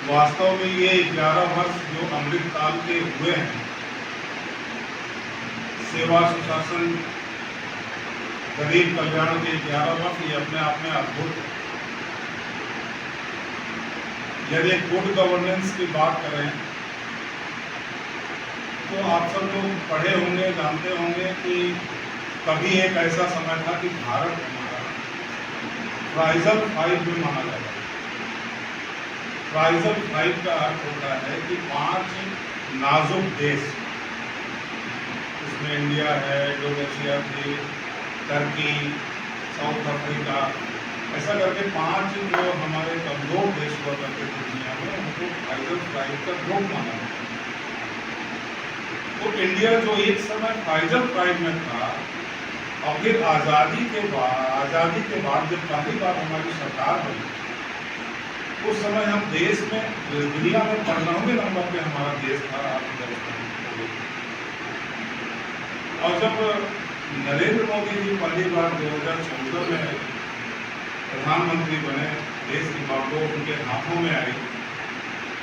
वास्तव में ये 11 वर्ष जो अमृत काल के हुए हैं, सेवा सुशासन गरीब कल्याण के 11 वर्ष, ये अपने आप में अद्भुत है। यदि गुड गवर्नेंस की बात करें तो आप सब लोग पढ़े होंगे, जानते होंगे कि कभी एक ऐसा समय था कि भारत हमारा फ्राइजल 5 में माना जाता है। फ्राइजल 5 का अर्थ होता है कि 5 नाजुक देश, इसमें इंडिया है, इंडोनेशिया थी, टर्की, साउथ अफ्रीका, ऐसा करके 5 जो हमारे कमजोर देश हुआ करते थे दुनिया में, उनको फ्राइजल 5 का ग्रुप माना जाता है। तो इंडिया जो एक समय फ्राइजल 5 में था, और फिर आज़ादी के बाद जब पहली बार हमारी सरकार बनी, उस समय हम देश में, दुनिया में 15वें नंबर पे हमारा देश था अर्थव्यवस्था। और जब नरेंद्र मोदी जी पहली बार 2014 में प्रधानमंत्री बने, देश की बागडोर उनके हाथों में आई,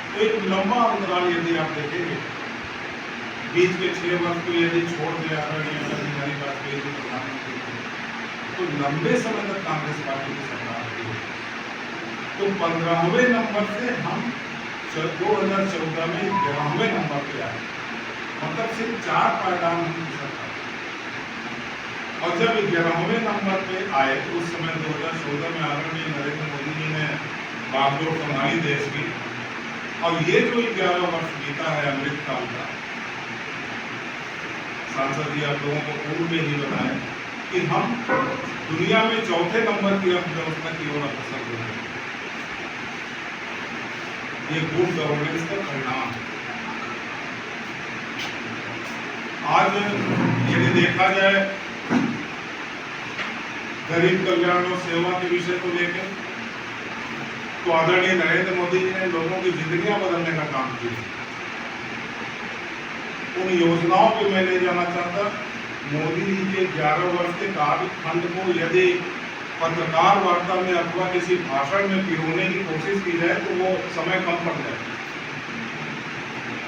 तो एक लंबा अंतराल यदि आप देखेंगे, बीच के 6 वर्ष को यदि छोड़ दिया बिहारी वाजपेयी जी प्रधानमंत्री थे, तो लंबे समय तक कांग्रेस पार्टी की सरकार थी। तो 15वें नंबर से हम 2014 में 11वें नंबर पे आए, मतलब सिर्फ 4 पायदान उनकी सरकार। और जब 11वें नंबर पे आए तो उस समय 2014 में आदरणीय नरेंद्र मोदी जी ने बागडोर संभाली देश की। और ये जो 11 वर्ष बीता है अमृत काल का, सांसद जी आप लोगों को पूर्व में ही बताएं कि हम दुनिया में 4थे नंबर की अर्थव्यवस्था की ओर अग्रसर हो रहे हैं। ये गुड गवर्नेंस का परिणाम है। आज यदि देखा जाए गरीब कल्याण और सेवा के विषय को लेकर, तो आदरणीय नरेंद्र मोदी जी ने लोगों की जिंदगियां बदलने का काम किया। उन योजनाओं पे मैं नहीं जाना चाहता। मोदी जी के 11 वर्ष के कार्यखंड को यदि पत्रकार वार्ता में अथवा किसी भाषण में पिरोने की कोशिश की जाए तो वो समय कम पड़ जाए।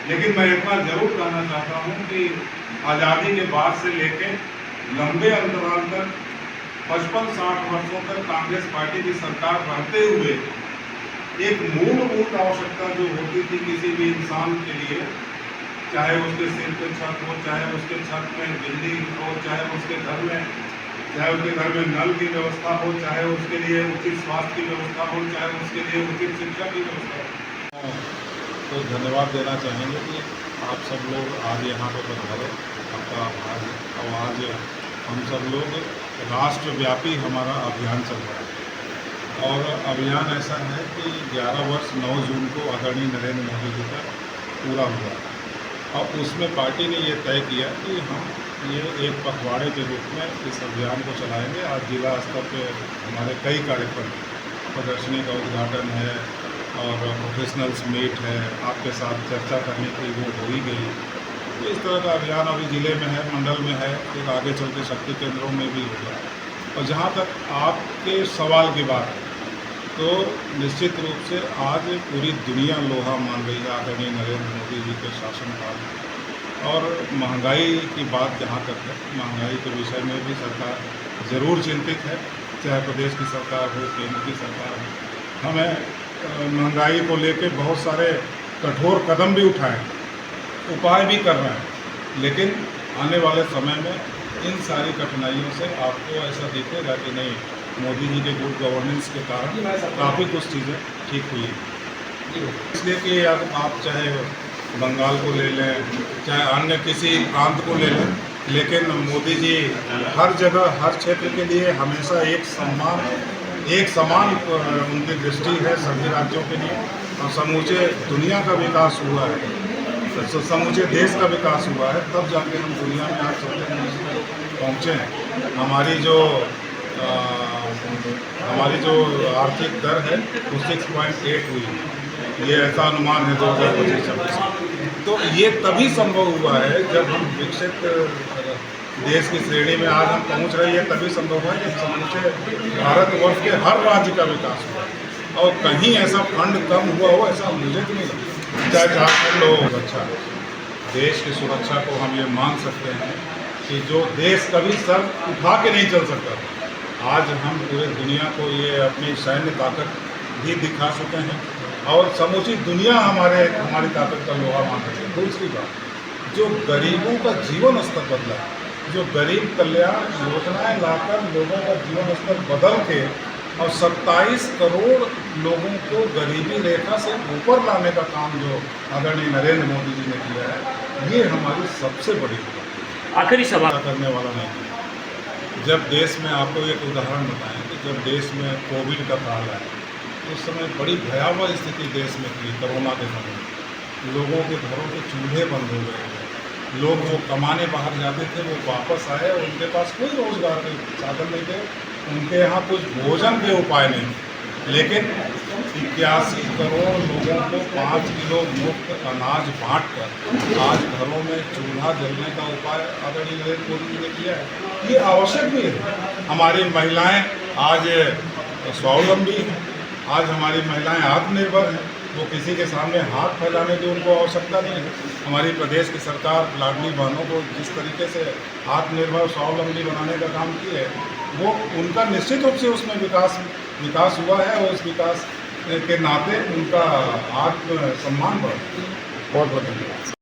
लेकिन मैं इतना जरूर कहना चाहता हूं कि आज़ादी के बाद से लेकर लंबे अंतराल तक 55-60 वर्षों तक कांग्रेस पार्टी की सरकार रहते हुए एक मूलभूत आवश्यकता जो होती थी किसी भी इंसान के लिए, चाहे उसके सिर पे छत हो, चाहे उसके छत में बिजली हो, चाहे उसके घर में नल की व्यवस्था हो, चाहे उसके लिए उचित स्वास्थ्य की व्यवस्था हो, चाहे उसके लिए उचित शिक्षा की व्यवस्था हो। तो धन्यवाद देना चाहेंगे कि आप सब लोग आज यहाँ पर पधारे, आपका आभार है। और आज हम सब लोग राष्ट्रव्यापी हमारा अभियान चल रहा है, और अभियान ऐसा है कि 11 वर्ष 9 जून को आदरणीय नरेंद्र मोदी जी का पूरा हुआ, और उसमें पार्टी ने ये तय किया कि हम ये एक पखवाड़े के रूप में इस अभियान को चलाएंगे। आज जिला स्तर पे हमारे कई कार्यक्रम, प्रदर्शनी का उद्घाटन है और प्रोफेशनल्स मीट है, आपके साथ चर्चा करने की वो हो ही गई। तो इस तरह का अभियान अभी ज़िले में है, मंडल में है, फिर आगे चल के शक्ति केंद्रों में भी होगा। और जहाँ तक आपके सवाल की बात है, तो निश्चित रूप से आज पूरी दुनिया लोहा मान रही है आदरणीय नरेंद्र मोदी जी के शासनकाल में। और महंगाई की बात जहाँ तक है, महंगाई के विषय में भी सरकार ज़रूर चिंतित है, चाहे प्रदेश की सरकार हो, केंद्र की सरकार हो। हमें महंगाई को लेकर बहुत सारे कठोर कदम भी उठाए, उपाय भी कर रहे हैं, लेकिन आने वाले समय में इन सारी कठिनाइयों से आपको ऐसा दिखेगा कि नहीं, मोदी जी के गुड गवर्नेंस के कारण काफ़ी कुछ चीज़ें ठीक हुई। इसलिए कि आप चाहे बंगाल को ले लें, चाहे अन्य किसी प्रांत को ले लें, लेकिन मोदी जी हर जगह, हर क्षेत्र के लिए हमेशा एक समान उनकी दृष्टि है सभी राज्यों के लिए। और समूचे दुनिया का विकास हुआ है, समूचे देश का विकास हुआ है, तब जाके हम दुनिया में आज चौथे नंबर पर पहुँचे हैं। हमारी जो आर्थिक दर है वो 6.8 हुई, ये ऐसा अनुमान है 2025-26। तो ये तभी संभव हुआ है जब हम विकसित देश की श्रेणी में आज हम पहुंच रहे हैं, तभी संभव है जब समूचे भारतवर्ष के हर राज्य का विकास हुआ। और कहीं ऐसा फंड कम हुआ हो ऐसा मुझे तो नहीं लगता। चाहे झारखंड हो सुरक्षा, देश की सुरक्षा को हम ये मान सकते हैं कि जो देश कभी सर उठा के नहीं चल सकता था, आज हम पूरे दुनिया को ये अपनी सैन्य ताकत भी दिखा चुके हैं और समूची दुनिया हमारी ताकत का लोहा मान रही है। दूसरी बात, जो गरीबों का जीवन स्तर बदला है, जो गरीब कल्याण योजनाएं लाकर लोगों का जीवन स्तर बदल के और 27 करोड़ लोगों को गरीबी रेखा से ऊपर लाने का काम जो आदरणीय नरेंद्र मोदी जी ने किया है, ये हमारी सबसे बड़ी उपलब्धि है। आखिरी सवाल करने वाला नहीं है। जब देश में आपको एक उदाहरण बताएं कि जब देश में कोविड का काल आया, उस समय बड़ी भयावह स्थिति देश में थी। कोरोना के समय लोगों के घरों के चूल्हे बंद हो गए थे, लोग जो कमाने बाहर जाते थे वो वापस आए और उनके पास कोई रोजगार के साधन नहीं थे, उनके यहाँ कुछ भोजन के उपाय नहीं थे। लेकिन 81 करोड़ लोगों को 5 किलो मुफ्त अनाज बांटकर आज घरों में चूल्हा जलने का उपाय आदरणीय नरेंद्र मोदी जी ने किया है। ये आवश्यक भी है। हमारी महिलाएं आज स्वावलंबी हैं, आज हमारी महिलाएं आत्मनिर्भर हैं, वो किसी के सामने हाथ फैलाने की उनको आवश्यकता नहीं है। हमारी प्रदेश की सरकार लाडली बहनों को जिस तरीके से आत्मनिर्भर स्वावलंबी बनाने का काम किया है, वो उनका निश्चित रूप से उसमें विकास हुआ है और इस विकास के नाते उनका आत्मसम्मान बढ़ा। बहुत बहुत धन्यवाद।